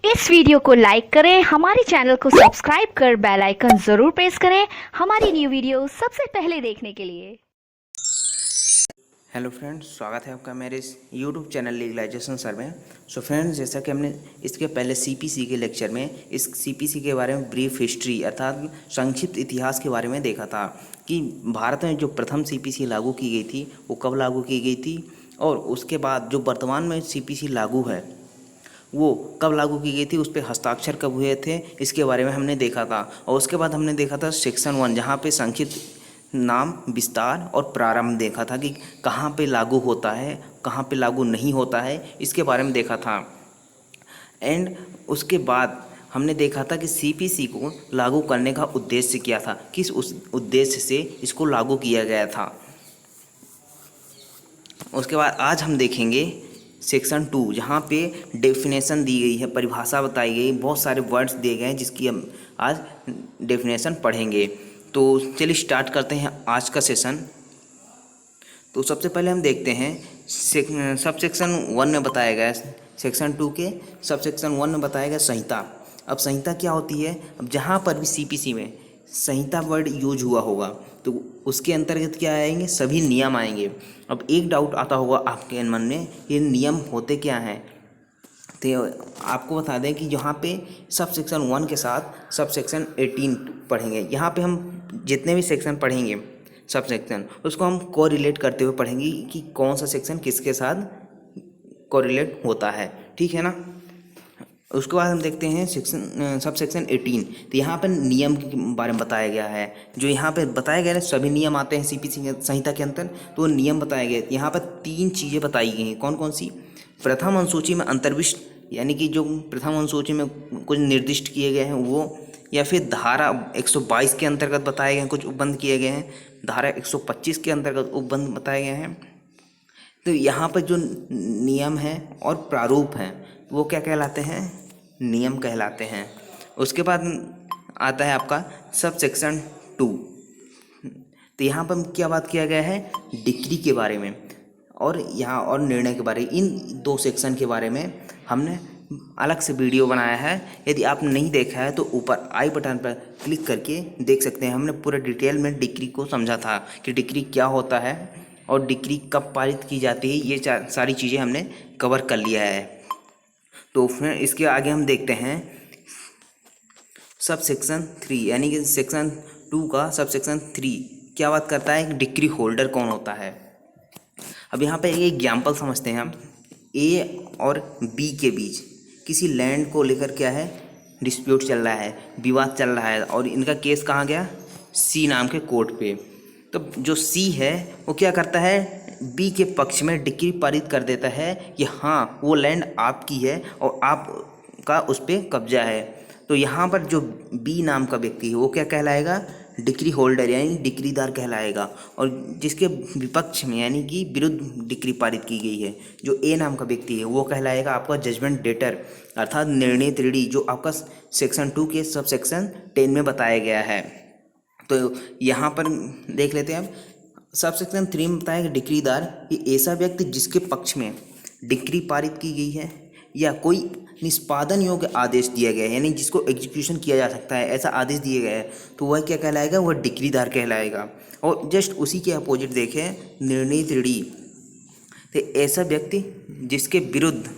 इस वीडियो को लाइक करें, हमारे चैनल को सब्सक्राइब कर बेल आइकन जरूर प्रेस करें हमारी न्यू वीडियो सबसे पहले देखने के लिए। हेलो फ्रेंड्स, स्वागत है आपका मेरे इस यूट्यूब चैनल लीगलाइजेशन सर में। सो फ्रेंड्स, जैसा कि हमने इसके पहले सीपीसी के लेक्चर में इस सीपीसी के बारे में ब्रीफ हिस्ट्री अर्थात संक्षिप्त इतिहास के बारे में देखा था कि भारत में जो प्रथम सीपीसी लागू की गई थी वो कब लागू की गई थी, और उसके बाद जो वर्तमान में सीपीसी लागू है वो कब लागू की गई थी, उस पर हस्ताक्षर कब हुए थे, इसके बारे में हमने देखा था। और उसके बाद हमने देखा था सेक्शन 1, जहाँ पे संक्षिप्त नाम, विस्तार और प्रारंभ देखा था कि कहाँ पे लागू होता है, कहाँ पे लागू नहीं होता है, इसके बारे में देखा था। एंड उसके बाद हमने देखा था कि सीपीसी को लागू करने का उद्देश्य क्या था, किस उस उद्देश्य से इसको लागू किया गया था। उसके बाद आज हम देखेंगे सेक्शन 2, जहाँ पे डेफिनेशन दी गई है, परिभाषा बताई गई, बहुत सारे वर्ड्स दिए गए हैं जिसकी हम आज डेफिनेशन पढ़ेंगे। तो चलिए स्टार्ट करते हैं आज का सेशन। तो सबसे पहले हम देखते हैं सब सेक्शन 1 में बताया गया है, सेक्शन 2 के सब सेक्शन 1 में बताया गया संहिता। अब संहिता क्या होती है? अब जहाँ पर भी सीपीसी में संहिता वर्ड यूज हुआ होगा तो उसके अंतर्गत क्या आएंगे? सभी नियम आएंगे। अब एक डाउट आता होगा आपके मन में, ये नियम होते क्या हैं? तो आपको बता दें कि यहाँ पे सब सेक्शन 1 के साथ सब सेक्शन 18 पढ़ेंगे। यहाँ पे हम जितने भी सेक्शन पढ़ेंगे सब सेक्शन, उसको हम कोरिलेट करते हुए पढ़ेंगे कि कौन सा सेक्शन किसके साथ कोरिलेट होता है, ठीक है ना। उसके बाद हम देखते हैं सेक्शन सब सेक्शन 18। तो यहाँ पर नियम के बारे में बताया गया है। जो यहाँ पे बताया गया है, सभी नियम आते हैं सीपीसी संहिता के अंतर, तो नियम बताए गए। यहाँ पर 3 चीज़ें बताई गई हैं। कौन कौन सी? प्रथम अनुसूची में अंतर्विष्ट, यानी कि जो प्रथम अनुसूची में कुछ निर्दिष्ट किए गए हैं वो, या फिर धारा 122 के अंतर्गत बताए गए हैं, कुछ उपबंध किए गए हैं, धारा 125 के अंतर्गत उपबंध बताए गए हैं। तो यहाँ पर जो नियम है और प्रारूप हैं वो क्या कहलाते हैं? नियम कहलाते हैं। उसके बाद आता है आपका सब सेक्शन 2। तो यहाँ पर क्या बात किया गया है? डिक्री के बारे में और यहाँ और निर्णय के बारे में। इन 2 सेक्शन के बारे में हमने अलग से वीडियो बनाया है। यदि आपने नहीं देखा है तो ऊपर आई बटन पर क्लिक करके देख सकते हैं। हमने पूरा डिटेल में डिक्री को समझा था कि डिक्री क्या होता है और डिक्री कब पारित की जाती है, ये सारी चीज़ें हमने कवर कर लिया है। तो फिर इसके आगे हम देखते हैं सब सेक्शन 3, यानी कि सेक्शन 2 का सब सेक्शन 3 क्या बात करता है? डिक्री होल्डर कौन होता है। अब यहाँ पे एक एग्जाम्पल समझते हैं हम। ए और बी के बीच किसी लैंड को लेकर क्या है? डिस्प्यूट चल रहा है, विवाद चल रहा है, और इनका केस कहाँ गया? सी नाम के कोर्ट पे। तो जो सी है वो क्या करता है? बी के पक्ष में डिक्री पारित कर देता है कि हाँ वो लैंड आपकी है और आपका उस पर कब्जा है। तो यहाँ पर जो बी नाम का व्यक्ति है वो क्या कहलाएगा? डिक्री होल्डर, यानी डिक्रीदार कहलाएगा। और जिसके विपक्ष में यानी कि विरुद्ध डिक्री पारित की गई है, जो ए नाम का व्यक्ति है, वो कहलाएगा आपका जजमेंट डेटर अर्थात निर्णय ऋणी, जो आपका सेक्शन 2 के सब सेक्शन 10 में बताया गया है। तो यहाँ पर देख लेते हैं। अब सब सेक्शन 3 में बताया कि डिक्रीदार ये ऐसा व्यक्ति जिसके पक्ष में डिक्री पारित की गई है या कोई निष्पादन योग्य आदेश दिया गया है, यानी जिसको एग्जीक्यूशन किया जा सकता है, ऐसा आदेश दिया गया है, तो वह क्या कहलाएगा? वह डिक्रीदार कहलाएगा। और जस्ट उसी के अपोजिट देखें, निर्णय ऋणी, तो ऐसा व्यक्ति जिसके विरुद्ध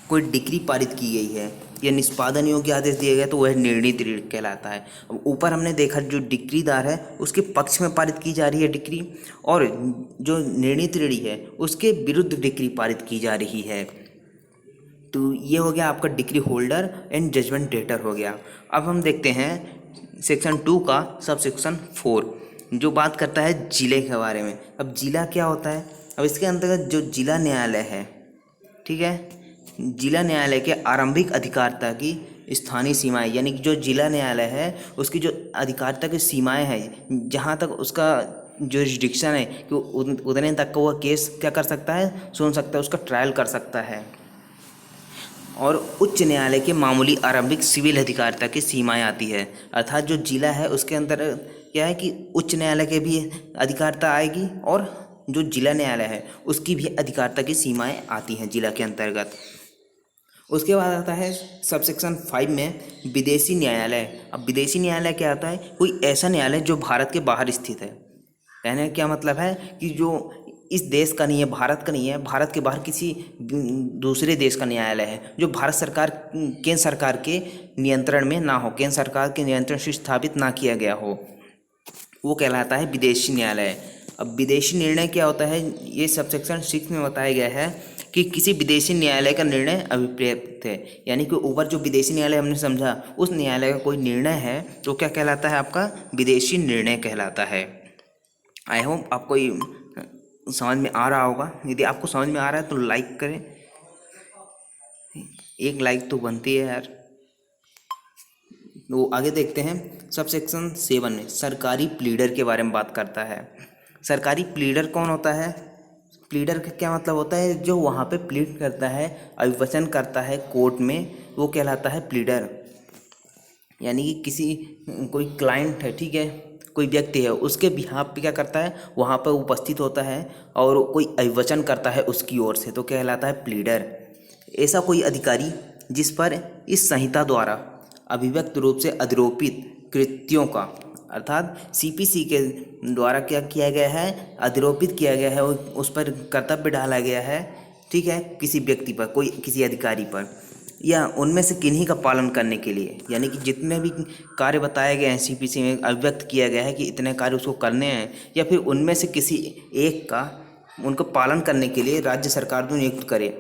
कोई डिक्री पारित की गई है या निष्पादन योग्य आदेश दिया गया तो वह निर्णीत ऋणी कहलाता है। अब ऊपर हमने देखा जो डिक्रीदार है उसके पक्ष में पारित की जा रही है डिक्री, और जो निर्णीत ऋणी है उसके विरुद्ध डिक्री पारित की जा रही है। तो ये हो गया आपका decree holder and judgement debtor हो गया। अब हम देखते हैं सेक्शन 2 का सब सेक्शन 4, जो बात करता है जिले के बारे में। अब जिला क्या होता है? अब इसके अंतर्गत जो जिला न्यायालय है, ठीक है, जिला न्यायालय के आरंभिक अधिकारिता की स्थानीय सीमाएं, यानी कि जो जिला न्यायालय है उसकी जो अधिकारिता की सीमाएं हैं, जहाँ तक उसका जुरिस्डिक्शन है कि उतने तक का वह केस क्या कर सकता है? सुन सकता है, उसका ट्रायल कर सकता है। और उच्च न्यायालय के मामूली आरंभिक सिविल अधिकारिता की सीमाएं आती है, अर्थात जो जिला है उसके अंदर क्या है कि उच्च न्यायालय के भी अधिकारिता आएगी और जो जिला न्यायालय है उसकी भी अधिकारिता की सीमाएं आती हैं जिला के अंतर्गत। उसके बाद आता है सब सेक्शन 5 में विदेशी न्यायालय। अब विदेशी न्यायालय क्या आता है? कोई ऐसा न्यायालय जो भारत के बाहर स्थित है। कहने का क्या मतलब है कि जो इस देश का नहीं है, भारत का नहीं है, भारत के बाहर किसी दूसरे देश का न्यायालय है, जो भारत सरकार, केंद्र सरकार के नियंत्रण में ना हो, केंद्र सरकार के नियंत्रण से स्थापित ना किया गया हो, वो कहलाता है विदेशी न्यायालय। अब विदेशी निर्णय क्या होता है? ये सब सेक्शन 6 में बताया गया है कि किसी विदेशी न्यायालय का निर्णय अभिप्रेत है, यानी कि ऊपर जो विदेशी न्यायालय हमने समझा, उस न्यायालय का कोई निर्णय है तो क्या कहलाता है? आपका विदेशी निर्णय कहलाता है। आई होप आपको ये समझ में आ रहा होगा। यदि आपको समझ में आ रहा है तो लाइक करें, एक लाइक तो बनती है यार। तो आगे देखते हैं सब सेक्शन 7 में सरकारी प्लीडर के बारे में बात करता है। सरकारी प्लीडर कौन होता है? प्लीडर का क्या मतलब होता है? जो वहाँ पे प्लीड करता है, अभिवचन करता है कोर्ट में, वो कहलाता है प्लीडर। यानी कि किसी कोई क्लाइंट है, ठीक है, कोई व्यक्ति है, उसके बिहाफ पे क्या करता है? वहाँ पर उपस्थित होता है और कोई अभिवचन करता है उसकी ओर से, तो कहलाता है प्लीडर। ऐसा कोई अधिकारी जिस पर इस संहिता द्वारा अभिव्यक्त रूप से अधिरोपित कृत्यों का, अर्थात सीपीसी के द्वारा क्या किया गया है? अधिरोपित किया गया है, उस पर कर्तव्य डाला गया है, ठीक है, किसी व्यक्ति पर, कोई किसी अधिकारी पर, या उनमें से किन्हीं का पालन करने के लिए, यानी कि जितने भी कार्य बताए गए हैं सीपीसी में, अभिव्यक्त किया गया है कि इतने कार्य उसको करने हैं, या फिर उनमें से किसी एक का उनको पालन करने के लिए राज्य सरकार जो नियुक्त करे।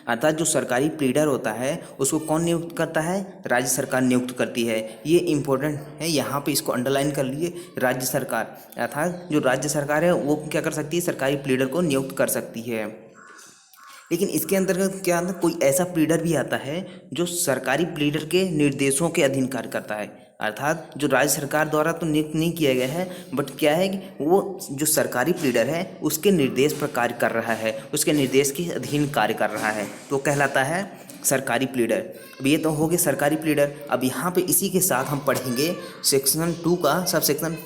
अर्थात जो सरकारी प्लीडर होता है उसको कौन नियुक्त करता है? राज्य सरकार नियुक्त करती है। ये इम्पोर्टेंट है, यहाँ पे इसको अंडरलाइन कर लिए, राज्य सरकार। अर्थात जो राज्य सरकार है वो क्या कर सकती है? सरकारी प्लीडर को नियुक्त कर सकती है। लेकिन इसके अंतर्गत क्या आता है? कोई ऐसा प्लीडर भी आता है जो सरकारी प्लीडर के निर्देशों के अधीन कार्य करता है। अर्थात जो राज्य सरकार द्वारा तो नियुक्त नहीं किया गया है, बट क्या है कि वो जो सरकारी प्लीडर है उसके निर्देश पर कार्य कर रहा है, उसके निर्देश के अधीन कार्य कर रहा है, तो कहलाता है सरकारी प्लीडर। अब ये तो हो गए सरकारी प्लीडर। अब यहाँ पे इसी के साथ हम पढ़ेंगे सेक्शन 2 का सब सेक्शन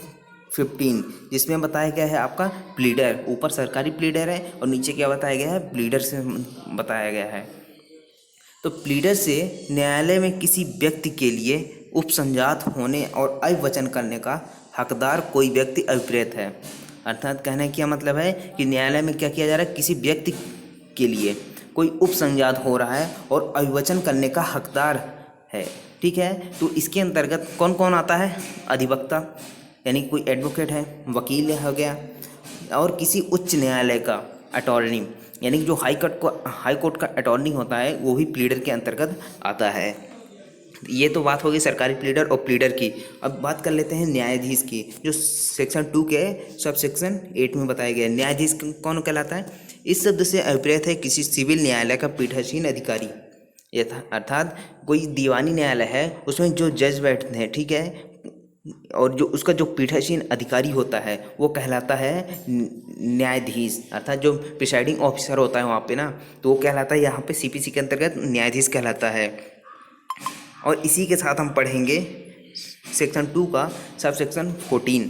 15, जिसमें बताया गया है आपका प्लीडर। ऊपर सरकारी प्लीडर है और नीचे क्या बताया गया है? प्लीडर से बताया गया है। तो प्लीडर से न्यायालय में किसी व्यक्ति के लिए उपसंजात होने और अभिवचन करने का हकदार कोई व्यक्ति अभिप्रेत है। अर्थात कहने का क्या मतलब है कि न्यायालय में क्या किया जा रहा है? किसी व्यक्ति के लिए कोई उपसंजात हो रहा है और अभिवचन करने का हकदार है, ठीक है। तो इसके अंतर्गत कौन कौन आता है? अधिवक्ता, यानी कोई एडवोकेट है, वकील हो गया, और किसी उच्च न्यायालय का अटॉर्नी, यानी कि जो हाई कोर्ट का अटॉर्नी होता है वो भी प्लीडर के अंतर्गत आता है। ये तो बात होगी सरकारी प्लीडर और प्लीडर की। अब बात कर लेते हैं न्यायाधीश की, जो सेक्शन 2 के सब सेक्शन 8 में बताया गया है। न्यायाधीश कौन कहलाता है? इस शब्द से अभिप्रेत है किसी सिविल न्यायालय का पीठासीन अधिकारी। अर्थात कोई दीवानी न्यायालय है उसमें जो जज बैठते हैं, ठीक है, और जो उसका जो पीठासीन अधिकारी होता है वो कहलाता है न्यायाधीश। अर्थात जो प्रिसाइडिंग ऑफिसर होता है वहाँ पे ना, तो वो कहलाता है यहाँ पे सीपीसी के अंतर्गत न्यायाधीश कहलाता है। और इसी के साथ हम पढ़ेंगे सेक्शन 2 का सब सेक्शन 14।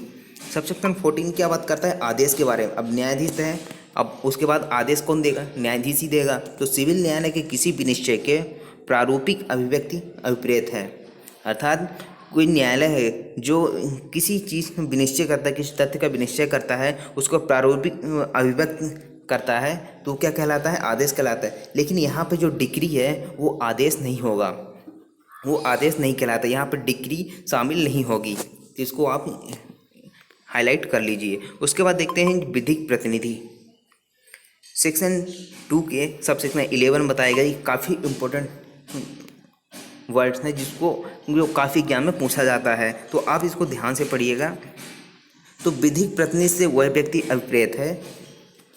सब सेक्शन 14 क्या बात करता है? आदेश के बारे में। अब न्यायाधीश है, अब उसके बाद आदेश कौन देगा? न्यायाधीश ही देगा। तो सिविल न्यायालय के किसी भी निश्चय के प्रारूपिक अभिव्यक्ति अभिप्रेत है। अर्थात कोई न्यायालय है जो किसी चीज़ में विनिश्चय करता है, किसी तथ्य का विनिश्चय करता है, उसको प्रारूपिक अभिव्यक्त करता है, तो क्या कहलाता है? आदेश कहलाता है। लेकिन यहाँ पे जो डिक्री है वो आदेश नहीं होगा, वो आदेश नहीं कहलाता, यहाँ पर डिक्री शामिल नहीं होगी। तो इसको आप हाईलाइट कर लीजिए। उसके बाद देखते हैं विधिक प्रतिनिधि। सेक्शन 2 के सब सेक्शन 11 बताया गया। काफ़ी इम्पोर्टेंट वर्ड्स हैं जिसको जो काफ़ी एग्जाम में पूछा जाता है, तो आप इसको ध्यान से पढ़िएगा। तो विधिक प्रतिनिधि से वह व्यक्ति अभिप्रेत है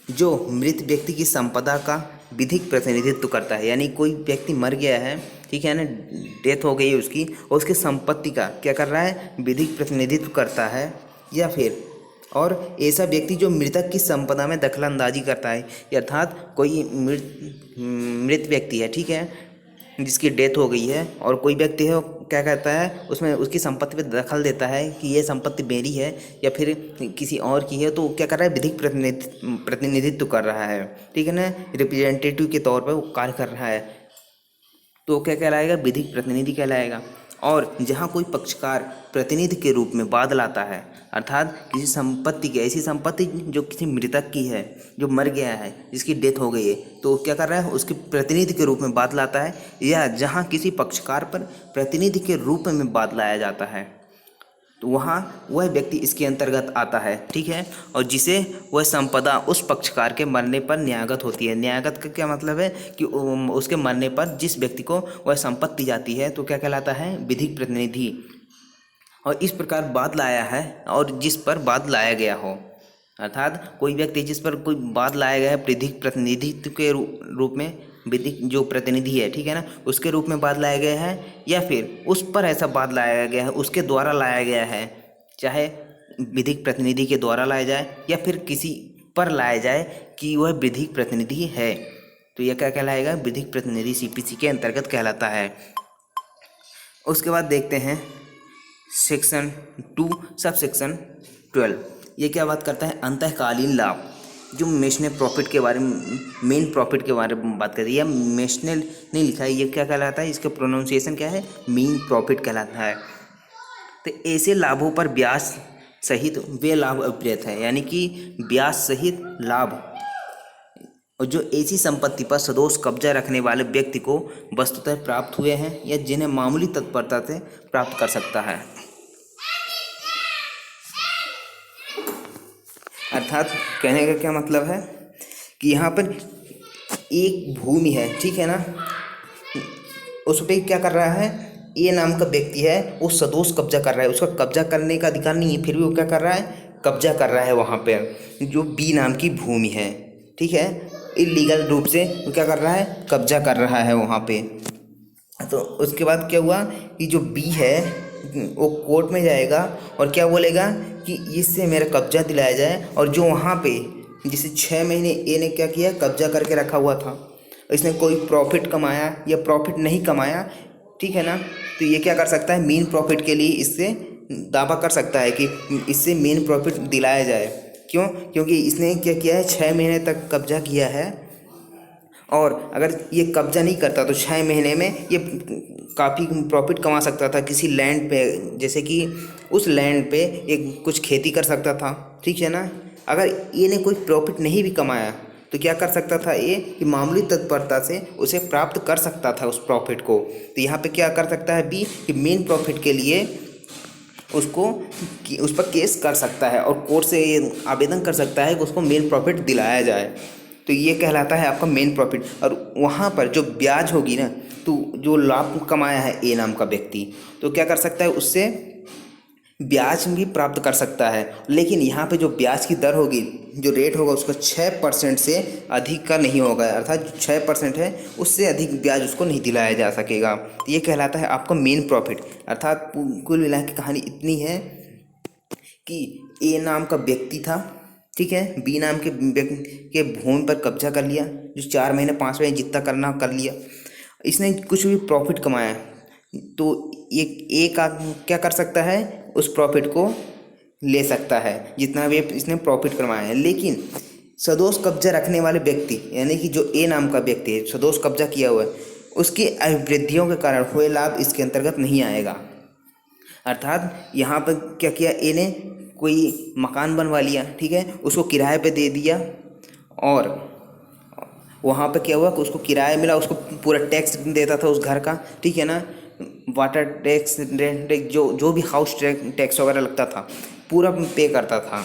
जो मृत व्यक्ति की संपदा का विधिक प्रतिनिधित्व करता है। यानी कोई व्यक्ति मर गया है, ठीक है ना, डेथ हो गई है उसकी, और उसकी संपत्ति का क्या कर रहा है? विधिक प्रतिनिधित्व करता है। या फिर और ऐसा व्यक्ति जो मृतक की संपदा में दखलंदाजी करता है, अर्थात कोई मृत व्यक्ति है, ठीक है, जिसकी डेथ हो गई है, और कोई व्यक्ति है वो क्या करता है? उसमें उसकी संपत्ति पे दखल देता है कि ये संपत्ति मेरी है या फिर किसी और की है, तो क्या कर रहा है? विधिक प्रतिनिधित्व कर रहा है, ठीक है ना, रिप्रेजेंटेटिव के तौर पर वो कार्य कर रहा है। तो क्या कहलाएगा, विधिक प्रतिनिधि कहलाएगा। और जहाँ कोई पक्षकार प्रतिनिधि के रूप में बादल आता है, अर्थात किसी संपत्ति की, ऐसी संपत्ति जो किसी मृतक की है, जो मर गया है, जिसकी डेथ हो गई है, तो क्या कर रहा है, उसके प्रतिनिधि के रूप में बादल आता है। या जहाँ किसी पक्षकार पर प्रतिनिधि के रूप में बादल लाया जाता है, तो वहाँ वह व्यक्ति इसके अंतर्गत आता है, ठीक है। और जिसे वह संपदा उस पक्षकार के मरने पर न्यायगत होती है। न्यायगत का क्या मतलब है कि उसके मरने पर जिस व्यक्ति को वह संपत्ति जाती है तो क्या कहलाता है, विधिक प्रतिनिधि। और इस प्रकार बाद लाया है और जिस पर बाद लाया गया हो, अर्थात कोई व्यक्ति जिस पर कोई बाद लाया गया है विधिक प्रतिनिधित्व के रूप में, विधिक जो प्रतिनिधि है, ठीक है ना, उसके रूप में बाद लाया गया है, या फिर उस पर ऐसा बाद लाया गया है, उसके द्वारा लाया गया है, चाहे विधिक प्रतिनिधि के द्वारा लाया जाए या फिर किसी पर लाया जाए कि वह विधिक प्रतिनिधि है, तो यह क्या कहलाएगा, विधिक प्रतिनिधि सीपीसी के अंतर्गत कहलाता है। उसके बाद देखते हैं सेक्शन 2 सब सेक्शन 12। ये क्या बात करता है, अंतःकालीन लाभ, जो मेशनल प्रॉफिट के बारे में, मेन प्रॉफिट के बारे में बात करती है। मेशनल नहीं लिखा है, ये क्या कहलाता है, इसका प्रोनाउंसिएशन क्या है, मेन प्रॉफिट कहलाता है। तो ऐसे लाभों पर ब्याज सहित वे लाभ अभिप्रेत है, यानी कि ब्याज सहित लाभ, और जो ऐसी संपत्ति पर सदोष कब्जा रखने वाले व्यक्ति को वस्तुतः प्राप्त हुए हैं या जिन्हें मामूली तत्परता से प्राप्त कर सकता है। अर्थात कहने का क्या मतलब है कि यहाँ पर एक भूमि है, ठीक है ना, उस पर क्या कर रहा है, ए नाम का व्यक्ति है, वो सदोष कब्जा कर रहा है, उसका कब्जा करने का अधिकार नहीं है, फिर भी वो क्या कर रहा है, कब्जा कर रहा है वहाँ पे जो बी नाम की भूमि है, ठीक है, इलीगल रूप से वो क्या कर रहा है, कब्जा कर रहा है वहाँ पे। तो उसके बाद क्या हुआ कि जो बी है वो कोर्ट में जाएगा और क्या बोलेगा कि इससे मेरा कब्जा दिलाया जाए, और जो वहाँ पे जिसे 6 महीने ए ने क्या किया, कब्जा करके रखा हुआ था, इसने कोई प्रॉफिट कमाया या प्रॉफिट नहीं कमाया, ठीक है ना, तो ये क्या कर सकता है, मेन प्रॉफिट के लिए इससे दावा कर सकता है कि इससे मेन प्रॉफिट दिलाया जाए। क्यों, क्योंकि इसने क्या किया है, 6 महीने तक कब्जा किया है, और अगर ये कब्जा नहीं करता तो 6 महीने में ये काफ़ी प्रॉफिट कमा सकता था किसी लैंड पे, जैसे कि उस लैंड पे एक कुछ खेती कर सकता था, ठीक है ना। अगर ये ने कोई प्रॉफिट नहीं भी कमाया तो क्या कर सकता था ये कि मामूली तत्परता से उसे प्राप्त कर सकता था उस प्रॉफिट को। तो यहाँ पे क्या कर सकता है बी कि मेन प्रॉफिट के लिए उसको उस पर केस कर सकता है और कोर्ट से आवेदन कर सकता है कि उसको मेन प्रॉफिट दिलाया जाए। तो ये कहलाता है आपका मेन प्रॉफिट। और वहाँ पर जो ब्याज होगी ना, तो जो लाभ कमाया है ए नाम का व्यक्ति, तो क्या कर सकता है, उससे ब्याज भी प्राप्त कर सकता है। लेकिन यहाँ पे जो ब्याज की दर होगी, जो रेट होगा, उसका 6% से अधिक का नहीं होगा, अर्थात जो 6% है उससे अधिक ब्याज उसको नहीं दिलाया जा सकेगा। तो ये कहलाता है आपका मेन प्रॉफिट। अर्थात कुल मिला के कहानी इतनी है कि ए नाम का व्यक्ति था, ठीक है, बी नाम के व्यक्ति के भूमि पर कब्जा कर लिया, जो 4 महीने 5 महीने जितना करना कर लिया, इसने कुछ भी प्रॉफिट कमाया, तो ये ए का क्या कर सकता है, उस प्रॉफिट को ले सकता है जितना भी इसने प्रॉफिट कमाया है। लेकिन सदोष कब्जा रखने वाले व्यक्ति, यानी कि जो ए नाम का व्यक्ति है, सदोष कब्जा किया हुआ है, उसकी अभिवृद्धियों के कारण हुए लाभ इसके अंतर्गत नहीं आएगा। अर्थात यहाँ पर क्या किया, ए ने कोई मकान बनवा लिया, ठीक है, उसको किराए पे दे दिया, और वहाँ पे क्या हुआ कि उसको किराया मिला, उसको पूरा टैक्स देता था उस घर का, ठीक है ना, वाटर टैक्स, रेंट टैक्स, जो भी हाउस टैक्स वगैरह लगता था पूरा पे करता था।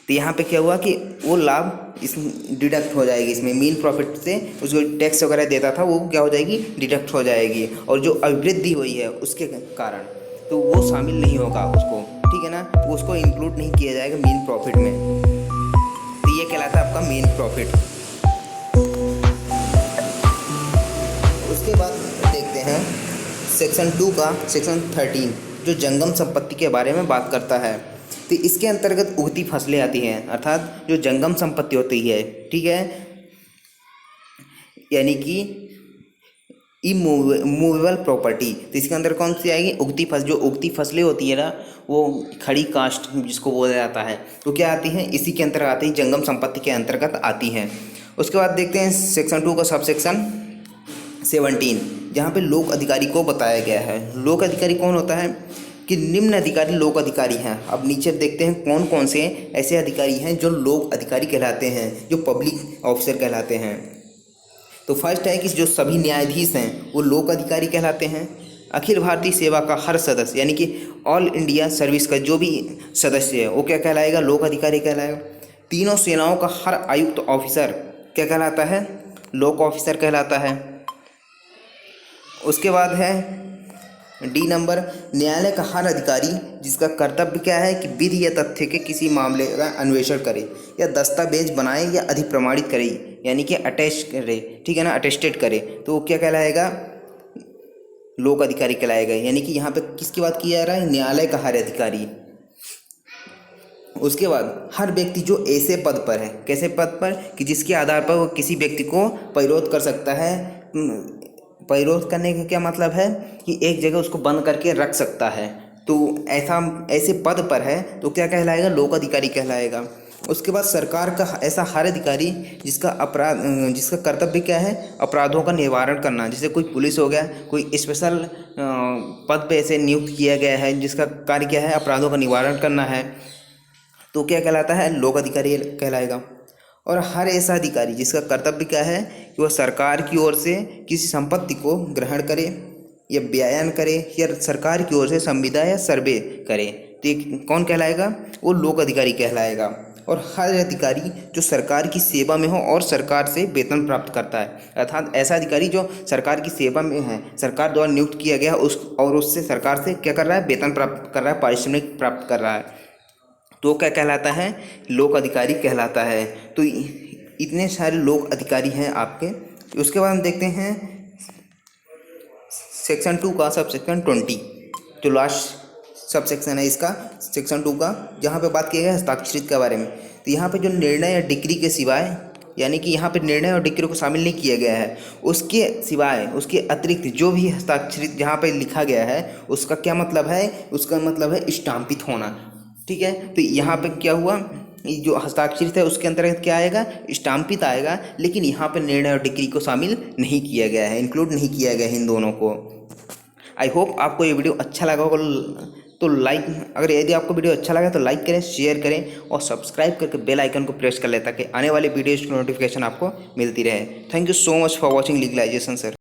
तो यहाँ पे क्या हुआ कि वो लाभ इस डिडक्ट हो जाएगी, इसमें मेन प्रॉफिट से उसको टैक्स वगैरह देता था वो क्या हो जाएगी, डिडक्ट हो जाएगी। और जो अभिवृद्धि हुई है उसके कारण तो वो शामिल नहीं होगा उसको, ठीक है ना, वो उसको इंक्लूड नहीं किया जाएगा मेन प्रॉफिट में। तो ये कहलाता है आपका मेन प्रॉफिट। उसके बाद देखते हैं सेक्शन 2 का सेक्शन 13, जो जंगम संपत्ति के बारे में बात करता है। तो इसके अंतर्गत उगती फसलें आती हैं, अर्थात जो जंगम संपत्ति होती है, ठीक है, यानी कि इमूवेबल प्रॉपर्टी। तो इसके अंदर कौन सी आएगी, उगती फसल। जो उगती फसलें होती है ना, वो खड़ी कास्ट जिसको बोला जाता है, तो क्या आती हैं, इसी के अंतर्गत आती है, जंगम संपत्ति के अंतर्गत आती हैं। उसके बाद देखते हैं सेक्शन 2 का सब सेक्शन 17, जहाँ पे लोक अधिकारी को बताया गया है। लोक अधिकारी कौन होता है कि निम्न अधिकारी लोक अधिकारी हैं। अब नीचे देखते हैं कौन कौन से ऐसे अधिकारी हैं जो लोक अधिकारी कहलाते हैं, जो पब्लिक ऑफिसर कहलाते हैं। तो फर्स्ट है कि जो सभी न्यायाधीश हैं वो लोक अधिकारी कहलाते हैं। अखिल भारतीय सेवा का हर सदस्य यानी कि ऑल इंडिया सर्विस का जो भी सदस्य है वो क्या कहलाएगा, लोक अधिकारी कहलाएगा। तीनों सेनाओं का हर आयुक्त ऑफिसर क्या कहलाता है, लोक ऑफिसर कहलाता है। उसके बाद है डी नंबर, न्यायालय का हर अधिकारी जिसका कर्तव्य क्या है कि विधि या तथ्य के किसी मामले का अन्वेषण करे या दस्तावेज बनाए या अधिप्रमाणित करे, यानी कि अटेस्ट करे, ठीक है ना, अटेस्टेड करे, तो वो क्या कहलाएगा, लोक अधिकारी कहलाएगा। यानी कि यहाँ पे किसकी बात की जा रहा है, न्यायालय का हर अधिकारी। उसके बाद हर व्यक्ति जो ऐसे पद पर है, कैसे पद पर कि जिसके आधार पर वो किसी व्यक्ति को परिरोध कर सकता है। परिरोध करने का क्या मतलब है कि एक जगह उसको बंद करके रख सकता है, तो ऐसे पद पर है तो क्या कहलाएगा, लोक अधिकारी कहलाएगा। उसके बाद सरकार का ऐसा हर अधिकारी जिसका कर्तव्य क्या है, अपराधों का निवारण करना। जैसे कोई पुलिस हो गया, कोई स्पेशल पद पे ऐसे नियुक्त किया गया है जिसका कार्य क्या है, अपराधों का निवारण करना है, तो क्या कहलाता है, लोक अधिकारी कहलाएगा। और हर ऐसा अधिकारी जिसका कर्तव्य क्या है कि वह सरकार की ओर से किसी संपत्ति को ग्रहण करे या बयान करे या सरकार की ओर से संविदा या सर्वे करे, तो ये कौन कहलाएगा, वो लोक अधिकारी कहलाएगा। और हर अधिकारी जो सरकार की सेवा में हो और सरकार से वेतन प्राप्त करता है, अर्थात ऐसा अधिकारी जो सरकार की सेवा में है, सरकार द्वारा नियुक्त किया गया उससे सरकार से क्या कर रहा है, वेतन प्राप्त कर रहा है, पारिश्रमिक प्राप्त कर रहा है, तो क्या कहलाता है, लोक अधिकारी कहलाता है। तो इतने सारे लोक अधिकारी हैं आपके। उसके बाद हम देखते हैं सेक्शन 2 का सब सेक्शन 20, जो लास्ट सब सेक्शन है इसका, सेक्शन 2 का, जहाँ पे बात किया गया हस्ताक्षरित के बारे में। तो यहाँ पे जो निर्णय या डिक्री के सिवाय, यानी कि यहाँ पे निर्णय और डिक्री को शामिल नहीं किया गया है, उसके सिवाय, उसके अतिरिक्त जो भी हस्ताक्षरित जहाँ पे लिखा गया है उसका क्या मतलब है, उसका मतलब है स्टाम्पित होना, ठीक है। तो यहाँ पे क्या हुआ, जो हस्ताक्षरित है उसके अंतर्गत क्या आएगा, स्टाम्पित आएगा, लेकिन यहाँ पे निर्णय और डिक्री को शामिल नहीं किया गया है, इंक्लूड नहीं किया गया है इन दोनों को। आई होप आपको ये वीडियो अच्छा लगा होगा, तो लाइक, अगर यदि आपको वीडियो अच्छा लगा तो लाइक करें, शेयर करें और सब्सक्राइब करके बेल आइकन को प्रेस कर लें ताकि आने वाले वीडियोज़ की नोटिफिकेशन आपको मिलती रहे। Thank you so much for watching legalisation sir.